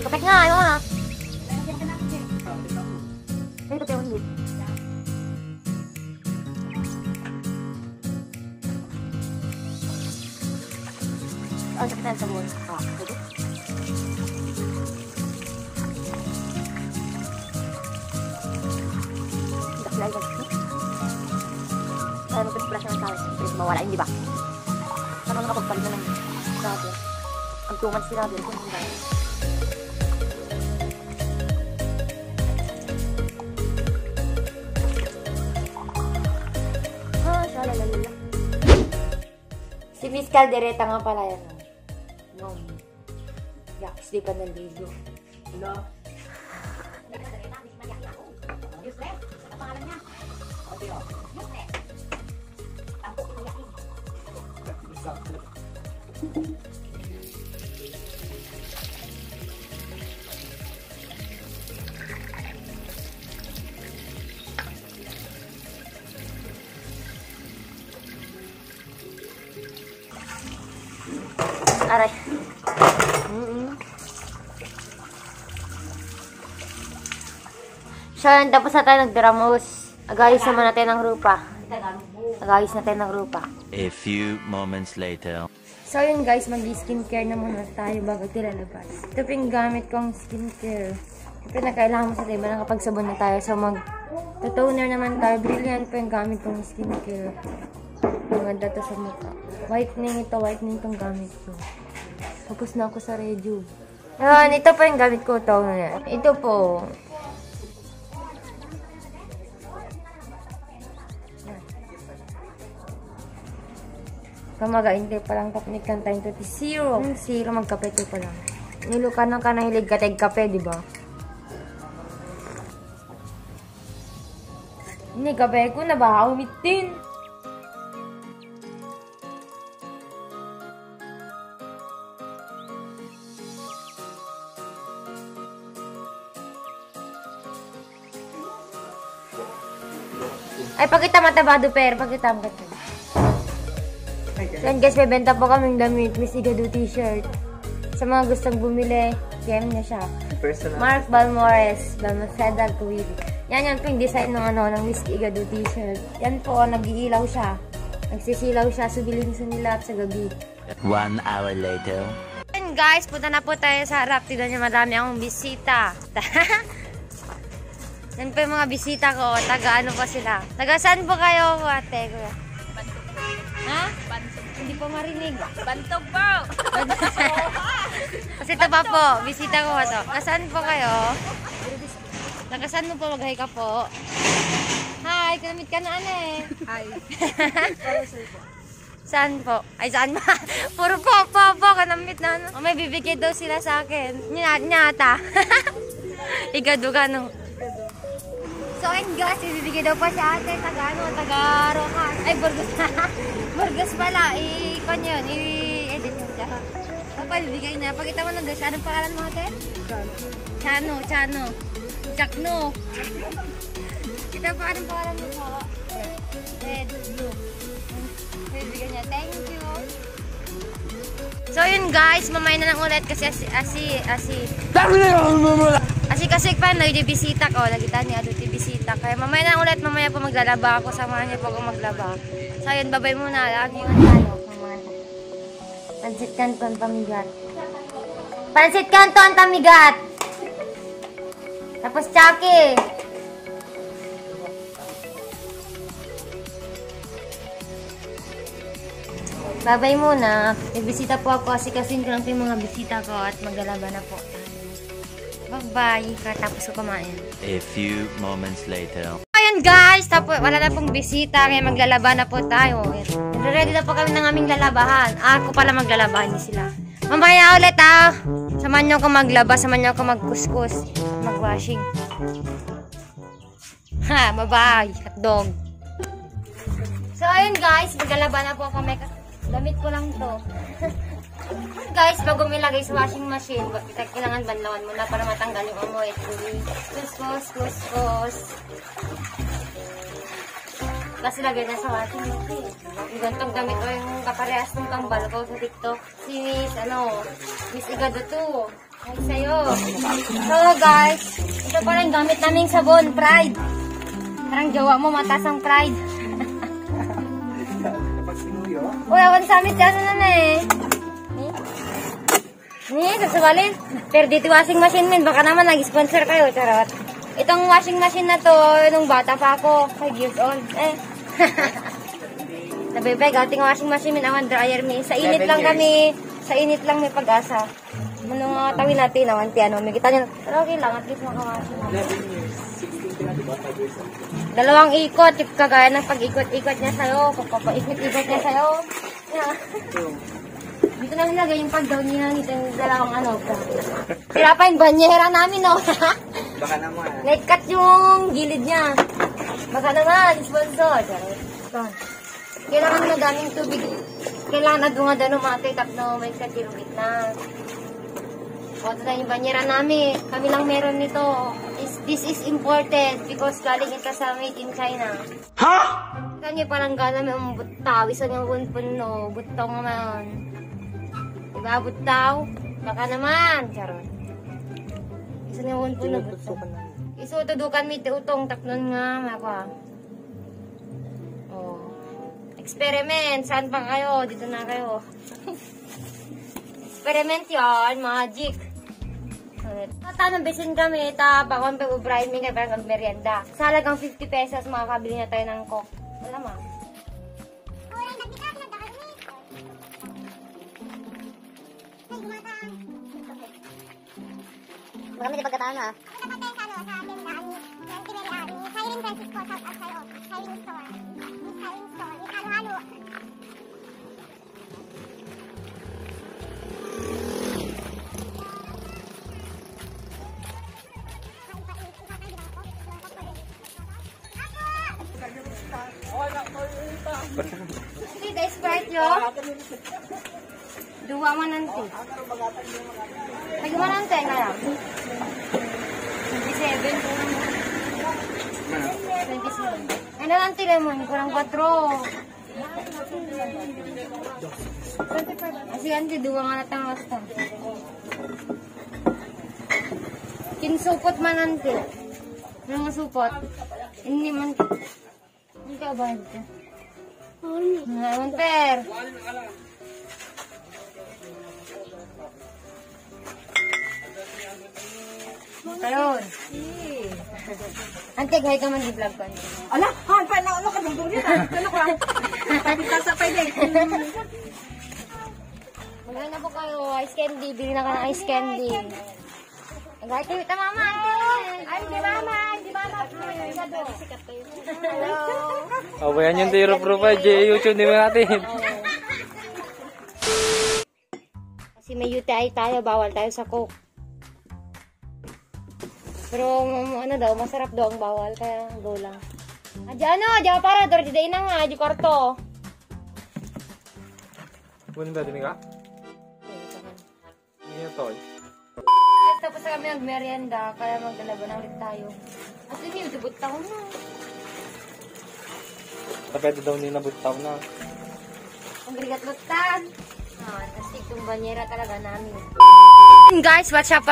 Kapit nga, ayaw nga. Ay, kapit ako hindi. Oh, sakitan sa mall. Ah, pwede. Hindi ka fly. Ayaw magpag-flash ng tao. Pwede mawala yun, di ba? Ano nakapagpalit na ng rubber? Ang 2 months sila din kung hindi tayo. Ah, shalalala. Si Miss Caldereta nga pala yan. No. Yaks, di pa naligo. Hello? Miss Caldereta, Miss Mayak na ako. Useless. Ano pangalan niya? Useless. Tampo ito yakin. Aray. So, tapos na tayo nagdramus. Agayos naman natin ng rupa. Agayos natin ng rupa. A few moments later. So, yun guys, mag-skincare na muna tayo bago tilalabas. Ito po yung gamit kong skincare. Ito na kailangan mo sa diba nakapagsabon na tayo. So, mag-toner naman tayo. Brilliant po yung gamit kong skincare. Maganda to sa mukha. Whitening ito. Whitening itong gamit ko. Tapos na ako sa Reju. Yan, ito po yung gamit ko. Toner. Ito po. Kamaga, hindi pa lang kapnik kan time to zero. Zero magkape ito pa lang. Nilukan ng kanahilig kateg kape, di ba? Ini kape ko na ba? Umitin. Ay, pakita matabado, per. Pakita mo kasi. Yan guys, may benta po kaming damit. Miss Igado t-shirt. Sa mga gustong bumili, PM niya siya. Mark Balmores, Balmaceda, Kuwili. Yan po yung design ng Miss Igado t-shirt. Yan po, nag-iilaw siya. Nagsisilaw siya, subilin sa nila at sa gabi. 1 hour later. Yan guys, punta na po tayo sa harap. Tignan niyo, madami akong bisita. Yan po yung mga bisita ko. Taga ano pa sila. Taga saan po kayo, ate? Ha? Hindi po marinig. Bantog po! Kasi ito pa po. Bisita ko ito. Kasaan po kayo? Nakasaan mo po? Mag-hi ka po. Hi! Kanamit ka na eh. Hi. Saan po? Ay, saan ba? Puro po. Kanamit na ano. May bibigay daw sila sa akin. Nyata. Igado ka no. So, and guys, ibibigay daw pa sa ate, taga Rojas. Ay, Burgos. Burgos pala. I-con yun. I-edit yun siya. Papa, ibibigay na. Pakita mo lang guys. Anong pangalan mo ate? Chano. Chakno. Kita pa anong pangalan mo po? Red, blue. Ibibigay niya. Thank you. So, yun guys. Mamaya na lang ulit kasi kasi pa, nag-bisita ko. Nagitan niya, bisita. Kaya mamaya na ulit, mamaya po maglalaba ako. Samahan niya po ako maglaba. So, yun, babay muna. Ano yun? Pansit Canton Tamigat. Pansit Canton Tamigat! Tapos, Chucky. Babay muna. Nagbisita po ako kasi ko lang po yung mga bisita ko at maglalaba na po. Bye-bye. Katapos ko kumain. A few moments later. Ayun guys, tapos wala na pong bisita kaya maglalaba na po tayo. Ready na po kami ng aming lalabahan. Ako pala maglalabahan niyo sila. Mamaya ulit Samahan niyo ako maglaba, samahan niyo ako magkuskus, magwashing. Bye-bye. Hotdog. So ayun guys, maglalaba na po kami. Damit ko lang to. Guys, bago mo ilagay sa washing machine, kailangan banlawan muna para matanggal yung amoy. Kuskus. Kasi lagay na sa washing machine. Yung gantong damit ko yung kaparehas ng tambal ko sa TikTok. Si Miss Igado to. Ay, sa'yo. So guys, ito pala yung gamit naming sabon, Pride. Parang jowa mo, mataas ang Pride. Uy, awan sa amin dyan na eh. Sasabalin. Pero dito washing machine min, baka naman nag-sponsor kayo, charot. Itong washing machine na to, nung bata pa ako, 5 years old. Nabibay, ating washing machine min, awan dryer min. Sa init lang kami, sa init lang may pag-asa. Manong tawin natin, awan piano. May kita nyo, pero okay lang, at least makawashing. 11 years, 16 na, diba? 5 years old. Dalawang ikot, kagaya ng pag-ikot-ikot niya sa'yo, pagpapaikot-ikot niya sa'yo. Yeah. Dito na nilagay yung pag-down niya nito yung dalawang Kaya pa yung banyera namin, no? Baka naman. Nag-cut yung gilid niya. Baka naman, sponsor. Kailangan na daming tubig. Kailangan na dunga ng mga titap na may cut yung gitna. O, ito na yung banyera namin. Kami lang meron nito. This is imported because galing ito sa made in China. Ha? Saan niyo parang gana may butaw. Isa niyang punpun, no? Butaw naman. Diba, butaw? Baka naman. Charot. Isa niyang punpun na butaw. Isutudukan mi utong taknon nga. Maka. Oh. Experiment. Saan pa kayo? Dito na kayo. Experiment yan. Magic. Tanong besin kami, bakon pa ubrahin mi nga parang magmerienda. Sa halagang 50 pesos, makakabili na tayo ng coke. Wala ma. Marami di pagkataan ha. Hindi, Sprite yo. Dua man nanti. Lagi man nanti nga lang. 27. 27. Ano nanti lemon? Kurang 4. Kasi nanti dua nga natang basta. Kinsupot man nanti. Ano nga supot? Hindi man. Hindi ka ba ito? Ngayon, per. Ayun. Antig, hay ka man i-vlog ko. Ala, pa na ano ka dungdung din ah. Ano ka? Pagkasa pa din. Magay na po kayo, ice candy. Bili na ka ng ice candy. Magay kayo, mama. Ay, di mama. Hello. Oh, yan yung tiro profile, YouTube din natin. Kasi may UTI tayo, bawal tayo sa Coke. Pero ano daw, masarap daw ang bawal, kaya go lang. Diyan para, dordiday na nga, di kwarto. Bunin ba, dinig ka? Hindi na to. Tapos kami nag-merienda, kaya maglalaban ulit tayo. At yun yung dubot taon na. Tapete daw nila butaw na. Ang galigat-lutan. Tapos itong banyera talaga namin. Guys, what's up?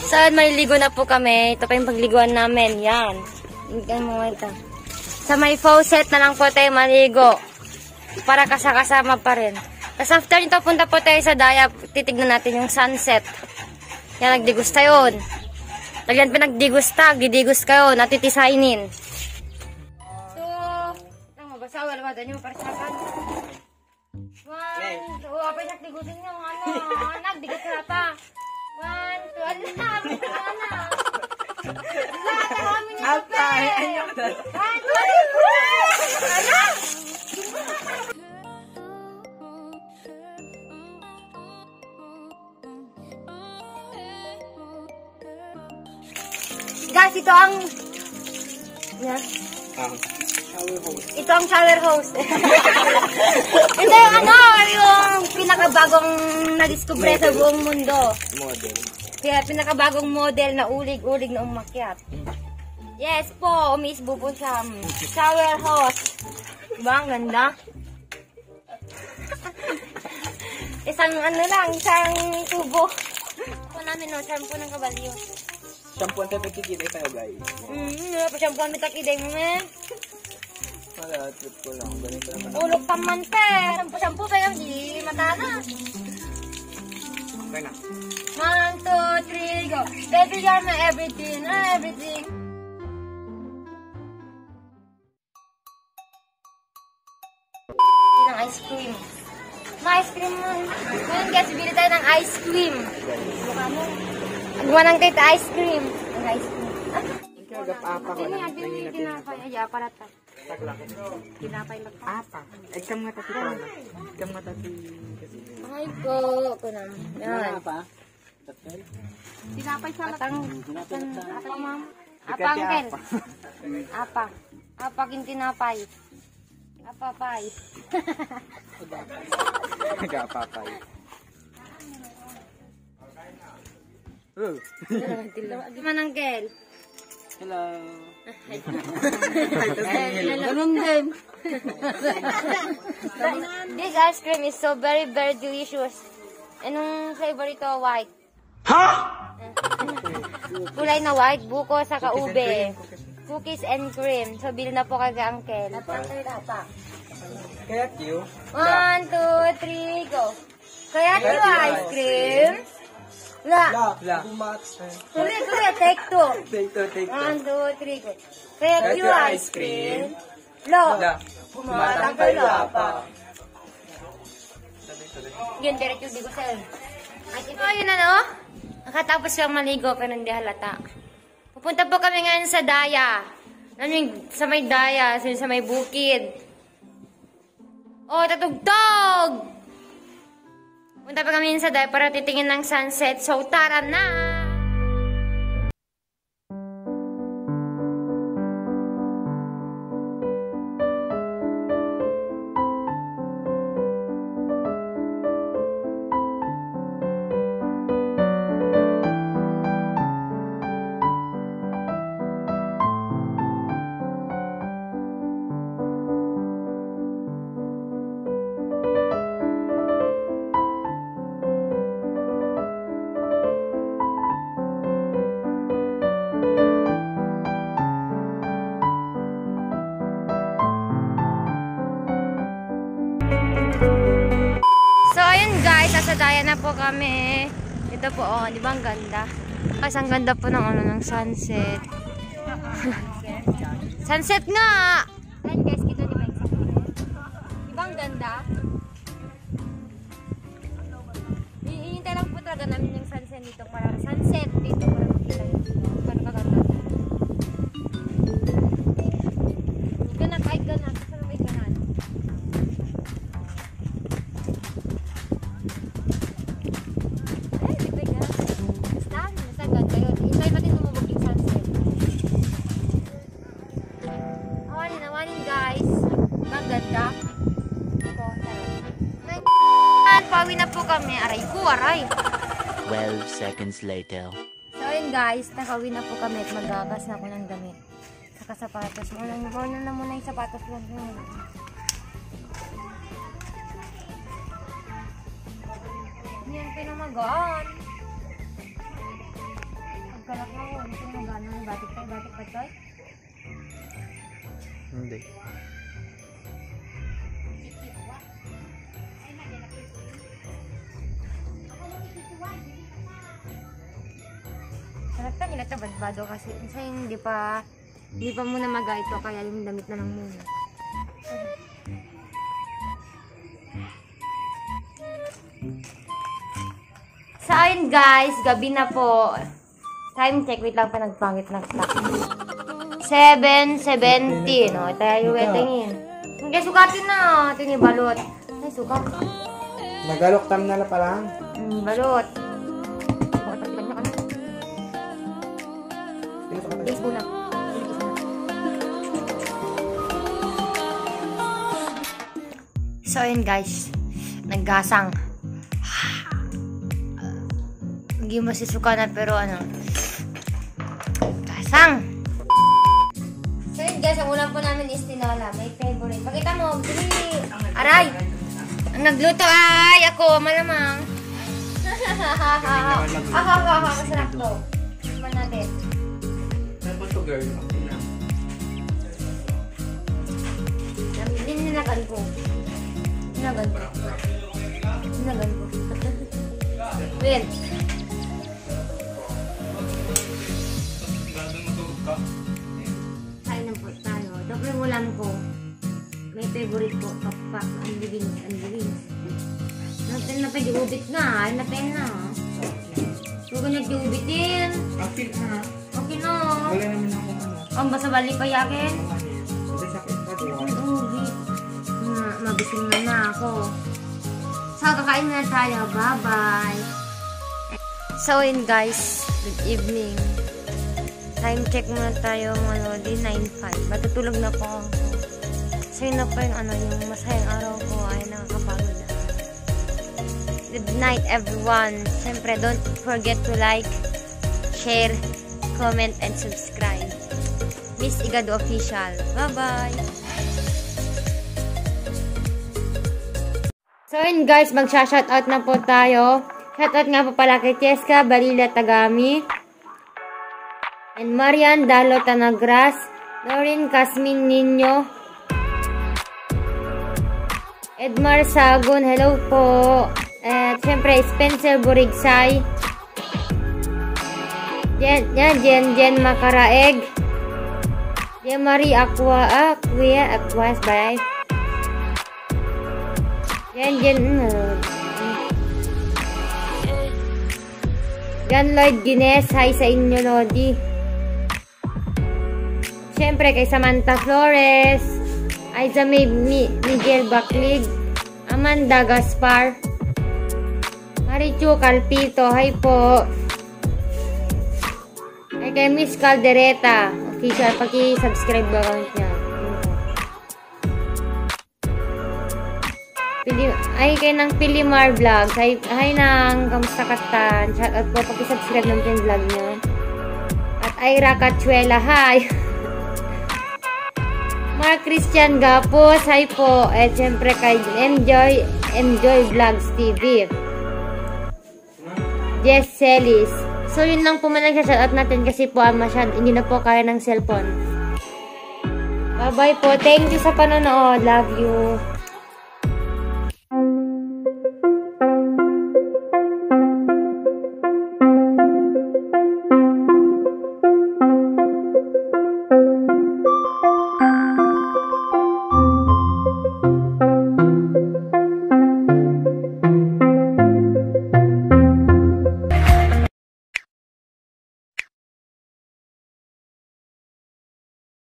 So, may ligo na po kami. Ito pa yung pagliguan namin. Yan. Sa may faucet na lang po tayo maligo. Para kasama pa rin. Tapos after nito, punta po tayo sa Daya. Titignan natin yung sunset. Yan, nagdigusta yun. Lagyan pinagdigusta. Gidigust kayo. Natitisainin. So, ang mabasa. Wala ba doon yung parsakan? Apa yung nagdigusin nyo? Nagdigas na pa. 1, 2, alam. Lahat ang amin nyo pa. 1, 2, 3. Guys, ito ang Ito ang shower hose. Ito yung yung pinakabagong na-discover sa buong mundo. Model. Kaya pinakabagong model na ulig-ulig na umakyat. Yes po, umisbo po siya. Shower hose. Diba? Ang ganda. Isang tubo. Ako namin no, shampoo ng kabalyo. Shampoo ang tatakikita tayo, guys. Wala pa shampoo ang mitakiday mo, men. Wala, trip ko lang. Ganito naman. Ulog paman, te. Shampoo pa yung di mata na. Okay na. 1, 2, 3, go. Baby, you're my everything, everything. Ng ice cream. May ice cream mo. Ngayon guys, bili tayo ng ice cream. Gawa ng tita ice cream. Ang ice cream. Gap-apa ko lang. Hindi tinapay. Ay, para ta. Tinapay lang. Apa. Ikam nga tati pa. Ikam nga tati. Ay po. Ito na. Yan. Apa? Tinapay sa Atang, ma'am. Apa, uncle. Apa. Apa, kintinapay. Apa, pay. Gap-apa. Di man, uncle. Hello. Ganun din. This ice cream is so very, very delicious. Anong flavor ito? White. Kulay na white, buko sa kaube. Cookies and cream. So, bili na po kay uncle. Kaya Q. 1, 2, 3, go. Kaya ito ice cream. La. La. Tuloy, take two. Take two. 1, 2, 3, go. Kaya ito ice cream. Lo. La. Kumatang kay lapa. Yun, diretso di ko sa'yo. So, yun ano? Nakatapos lang maligo pero hindi halata. Pupunta po kami ngayon sa Daya. Sa may Daya, sa may bukid. Oh, tatugtog! Punta pa kami sa Daya para titingin ng sunset. So, tara na! So, ayun guys, nasa Daya na po kami. Ito po, oh, di ba ang ganda? Kasi ang ganda po ng, ng sunset. Sunset nga! Ayun guys, kita di ba yung sunset? Di ba ang ganda? Hihintay lang po talaga namin yung sunset dito para makita nyo. Paano kaganda? Ganat, ay ganat. Saan may ganat? Pawi na po kami. Aray ko, aray. 12 seconds later. So, ayun guys, nakauwi na po kami at magagas na ako ng damit. Saka sapatos. Muna na muna yung sapatos lang. Hindi yan pinamagaan. Pagkalak na ako, hindi pinamagaan. Batik pa tayo. Hindi. Sarap nila ito, badbado kasi. Kasi hindi pa muna magaito, kaya yung damit na lang muna. So, ayun guys, gabi na po. Time check, wait lang pa, nagpangit ng clock. 7:17. O, tayo tingin. Hindi, sukatin na. Ito yung balot. Ay, sukat. Nagalok tam na pa lang. Balot. Facebook lang. So, ayun guys. Naggasang. Hindi masisuka na pero ano. Gasang! So, ayun guys. Ang ulam po namin is tinola. May favorite. Pakita mo. Bili! Aray! Ang nagluto ay ako. Malamang. Masarap to. Tikman natin. Ano ba ito, girl? Okay na. Ninagan ko. Ninagan ko. Ninagan ko. Wait. Kain na po tayo. Ito po yung ulam ko. May favorite ko. Pakpak. Ang living. Natin na pwede ubit na. Ay, natin na. Huwag ka nag-ubitin. Okay na. Okay na. Wala naman ako ano. Ang basa balik pa yakin. Kasi sakit pa doon. Ubit. Mabising na ako. So, kakain na tayo. Bye-bye. So, yun guys. Good evening. Time check muna tayo mga lodi. 9:05. Matutulog na po ako. So, yun na po yung yung masayang araw ko ay nakakapagod na. Good night everyone. Siyempre, don't forget to like, share, comment, and subscribe. Miss Igado Official. Bye-bye! So yun guys, magsha-shoutout na po tayo. Shoutout nga po pala kay Cheska Balila Tagami, and Marian Dalo Tanagras, Lauren Casmin Nino, Edmar Sagun, hello po. At siyempre Spencer Burigsay, Jen Makaraeg, Jen Marie Aquas by Jan Lloyd Guinness, hi sa inyo Lodi. Siyempre kay Samantha Flores, Aiza Miguel Baclig, Amanda Gaspar, Marichu Calpito, hi po. Ay kay Miss Caldereta, official, paki-subscribe ba account niya. Ay kay ng Pilimar Vlogs, hi nang kamusta katan, shoutout po, paki-subscribe ng pin vlog niya. At Ira Cachuela, hi. Mark Christian Gapos, hi po. At syempre kay Enjoy Vlogs TV, Jess Celis. So yun lang po man ang shoutout natin kasi po hindi na po kaya ng cellphone. Bye bye po. Thank you sa panonood. Love you.